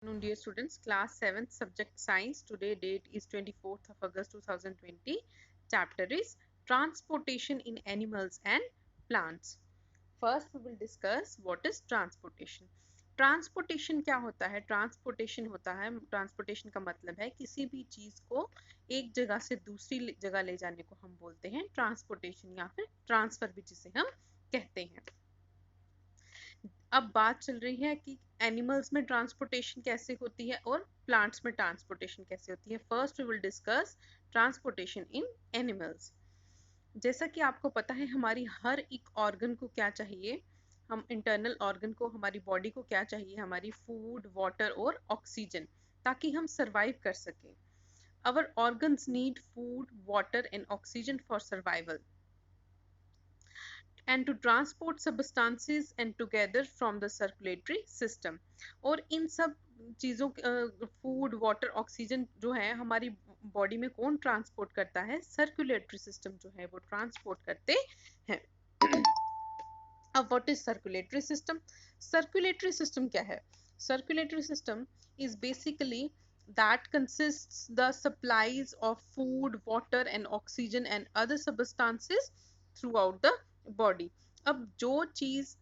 Afternoon, dear students. Class 7th, subject science. Today date is 24th of August 2020. Chapter is transportation in animals and plants. First we will discuss what is transportation. Transportation क्या होता है? Transportation का मतलब है किसी भी चीज को एक जगह से दूसरी जगह ले जाने को हम बोलते हैं ट्रांसपोर्टेशन या फिर ट्रांसफर भी जिसे हम कहते हैं। अब बात चल रही है कि एनिमल्स में ट्रांसपोर्टेशन कैसे होती है और प्लांट्स में ट्रांसपोर्टेशन कैसे होती है। First we will discuss transportation in animals. जैसा कि आपको पता है हमारी हर एक ऑर्गन को क्या चाहिए, हम इंटरनल ऑर्गन को, हमारी बॉडी को क्या चाहिए, हमारी फूड, वाटर और ऑक्सीजन, ताकि हम सरवाइव कर सकें। Our organs need food, water and oxygen for survival and to transport substances and together from the circulatory system। और इन सब चीज़ों फूड, वाटर, ऑक्सीजन जो है हमारी बॉडी में कौन ट्रांसपोर्ट करता है? सर्कुलेटरी सिस्टम जो है वो ट्रांसपोर्ट करते हैं। अब what is circulatory system? Circulatory system क्या है? Circulatory system is basically that consists the supplies of food, water and oxygen and other substances throughout the body. अब जो चीज,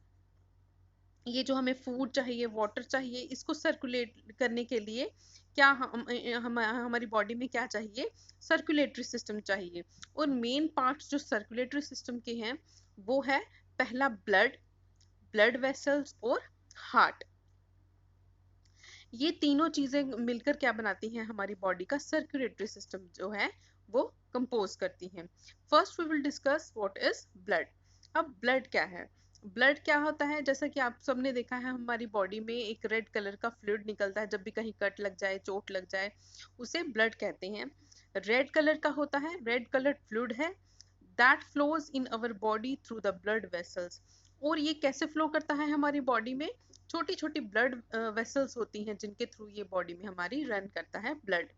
ये जो हमें फूड चाहिए, वाटर चाहिए, इसको सर्कुलेट करने के लिए क्या हमारी बॉडी में क्या चाहिए? सर्कुलेटरी सिस्टम चाहिए। और मेन पार्ट्स जो सर्कुलेटरी सिस्टम के हैं वो है पहला ब्लड वेसल्स और हार्ट। ये तीनों चीजें मिलकर क्या बनाती हैं? हमारी बॉडी का सर्कुलेटरी सिस्टम जो है वो कंपोज करती हैं। First we will discuss what is blood. अब ब्लड क्या है? ब्लड क्या होता है? जैसा कि आप सबने देखा है हमारी बॉडी में एक रेड कलर का फ्लूइड निकलता है जब भी कहीं कट लग जाए, चोट लग जाए, उसे ब्लड कहते हैं। रेड कलर का होता है, रेड कलर फ्लूइड है that flows in our body through the blood vessels. और ये कैसे फ्लो करता है हमारी बॉडी में? छोटी छोटी ब्लड वेसल्स होती हैं जिनके थ्रू ये बॉडी में हमारी रन करता है ब्लड।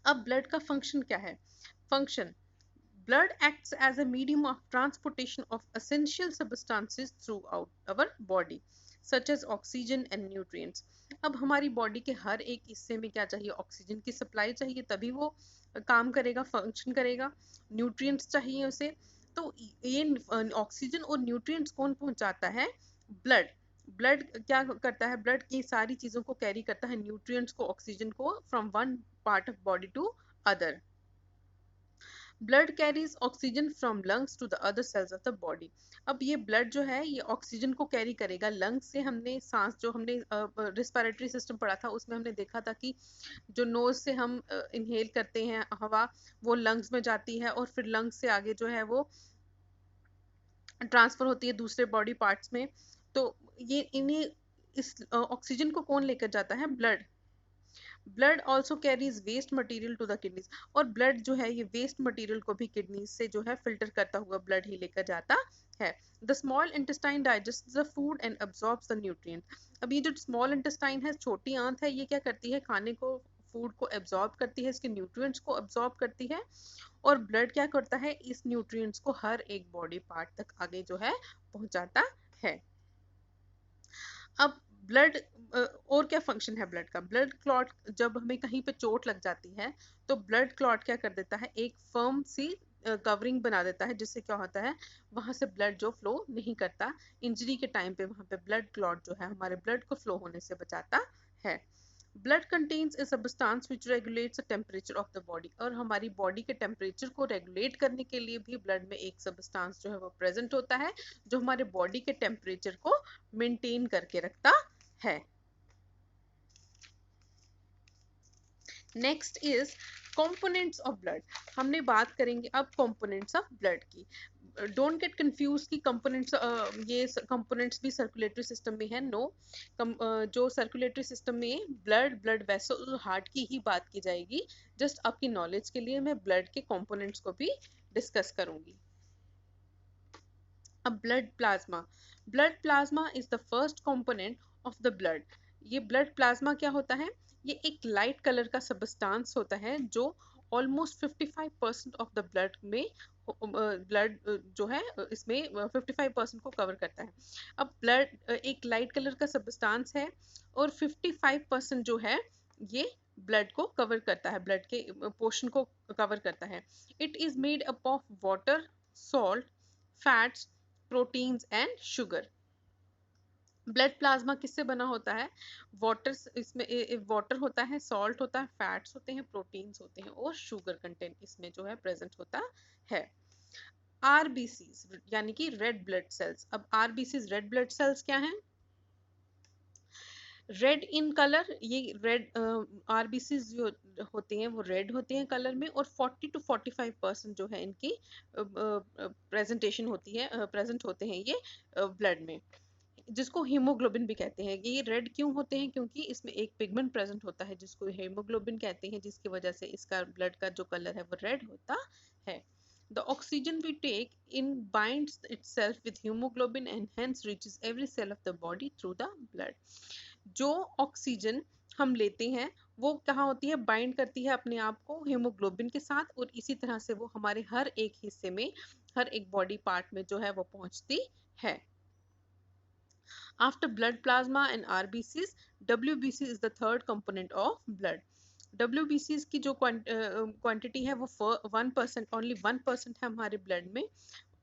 अब ब्लड का फंक्शन क्या है? Function, blood acts as a medium of transportation of essential substances throughout our body such as oxygen and nutrients। अब हमारी बॉडी के हर एक हिस्से में क्या चाहिए? ऑक्सीजन की सप्लाई चाहिए, तभी वो काम करेगा, फंक्शन करेगा। न्यूट्रिएंट्स चाहिए उसे। तो ये ऑक्सीजन और न्यूट्रिएंट्स कौन पहुंचाता है? ब्लड। ब्लड क्या करता है? ब्लड की सारी चीजों को कैरी करता है, न्यूट्रिएंट्स को, ऑक्सीजन को, from one part of body to other. Blood carries oxygen from lungs to the other cells of the body. अब ये ब्लड जो है ये ऑक्सीजन को कैरी करेगा लंग्स से। हमने सांस, जो हमने रिस्पिरेटरी सिस्टम पढ़ा था उसमें हमने देखा था कि जो नोज से हम इनहेल करते हैं हवा, वो लंग्स में जाती है और फिर लंग्स से आगे जो है वो ट्रांसफर होती है दूसरे बॉडी पार्ट्स में। तो ये इन्हें, इस ऑक्सीजन को कौन लेकर जाता है? Blood. Blood also carries waste material to the kidneys. और ब्लड जो है ये वेस्ट मटेरियल को भी किडनीज से जो है फिल्टर करता हुआ ब्लड ही लेकर जाता है। The small intestine digest the food and absorbs the nutrient. अब ये जो स्मॉल इंटेस्टाइन है, छोटी आंत है, ये क्या करती है? खाने को, फूड को एब्जॉर्ब करती है, इसके न्यूट्रिएंट्स को एब्जॉर्ब करती है। और ब्लड क्या करता है? इस न्यूट्रिएंट्स को हर एक बॉडी पार्ट तक आगे जो है पहुंचाता है। अब ब्लड और क्या फंक्शन है ब्लड का? ब्लड क्लॉट, जब हमें कहीं पे चोट लग जाती है तो ब्लड क्लॉट क्या कर देता है? एक फर्म सी कवरिंग बना देता है, जिससे क्या होता है वहां से ब्लड जो फ्लो नहीं करता। इंजरी के टाइम पे वहां पे ब्लड क्लॉट जो है हमारे ब्लड को फ्लो होने से बचाता है। Blood contains a substance which regulates the temperature of the body. और हमारी बॉडी के टेम्परेचर को रेगुलेट करने के लिए भी ब्लड में एक सब्सटेंस जो है वो प्रेजेंट होता है, जो हमारे बॉडी के टेम्परेचर को मेंटेन करके रखता है। Next is components of blood. हमने बात करेंगे अब कंपोनेंट्स ऑफ ब्लड की। डोंट गेट कंफ्यूज कि कंपोनेंट्स, ये कंपोनेंट्स भी सर्कुलेटरी सिस्टम में है। नो, जो सर्कुलेटरी सिस्टम में ब्लड वेसल और हार्ट की ही बात की जाएगी। जस्ट आपकी नॉलेज के लिए मैं ब्लड के कंपोनेंट्स को भी डिस्कस करूंगी। अब blood plasma is the first component of the blood. ये ब्लड प्लाज्मा क्या होता है? ये एक लाइट कलर का सबस्टांस होता है जो ऑलमोस्ट 55% ऑफ द ब्लड में ब्लड जो है इसमें 55% को कवर करता है। अब ब्लड एक लाइट कलर का सब्सटेंस है और 55% जो है ये ब्लड को कवर करता है, ब्लड के पोर्शन को कवर करता है। It is made up of water, salt, fats, proteins and sugar. Blood plasma किससे बना होता है? वाटर, इसमें वाटर होता है, सॉल्ट होता है, फैट्स होते हैं, प्रोटीन्स होते हैं और शुगर कंटेंट इसमें जो है प्रेजेंट होता है। आरबीसीज यानी कि रेड ब्लड सेल्स। अब आरबीसीज रेड ब्लड सेल्स क्या हैं? रेड इन कलर, ये रेड आरबीसीज जो होते हैं वो रेड होते हैं कलर में, और 40 to 45% जो है इनकी प्रेजेंटेशन होती है, प्रेजेंट होते हैं ये ब्लड में, जिसको हीमोग्लोबिन भी कहते हैं। ये रेड क्यों होते हैं? क्योंकि इसमें एक पिगमेंट प्रेजेंट होता है जिसको हीमोग्लोबिन कहते हैं, जिसकी वजह से इसका ब्लड का जो कलर है वो रेड होता है। The oxygen we take in binds itself with hemoglobin and hence reaches every cell of the body through the blood. जो ऑक्सीजन हम लेते हैं वो कहाँ होती है? बाइंड करती है अपने आप को हीमोग्लोबिन के साथ, और इसी तरह से वो हमारे हर एक हिस्से में, हर एक बॉडी पार्ट में जो है वो पहुंचती है। After blood plasma and RBCs, WBC is the third component of blood. WBCs की जो क्वांटिटी है वो 1%, ओनली 1% है हमारे ब्लड में,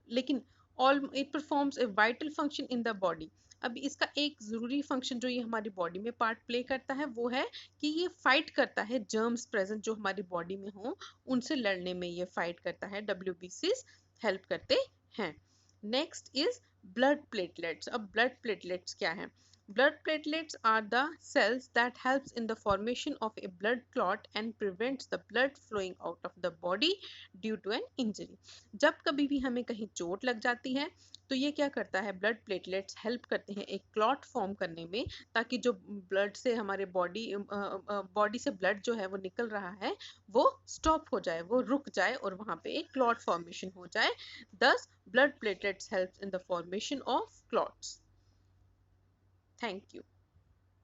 लेकिन all it performs a vital function in the body. अब इसका एक जरूरी फंक्शन जो ये हमारी बॉडी में पार्ट प्ले करता है वो है कि ये फाइट करता है जर्म्स प्रेजेंट जो हमारी बॉडी में हो, उनसे लड़ने में ये फाइट करता है। WBCs हेल्प करते हैं। Next is blood platelets. अब ब्लड प्लेटलेट्स क्या है? Blood platelets are the cells that helps in the formation of a blood clot and prevents the blood flowing out of the body due to an injury. जब कभी भी हमें कहीं चोट लग जाती है तो ये क्या करता है? ब्लड प्लेटलेट्स हेल्प करते हैं एक क्लॉट फॉर्म करने में, ताकि जो ब्लड से हमारे बॉडी से ब्लड जो है वो निकल रहा है वो स्टॉप हो जाए, वो रुक जाए और वहाँ पे एक क्लॉट फॉर्मेशन हो जाए। Thus, blood platelets helps in the formation of clots. Thank you.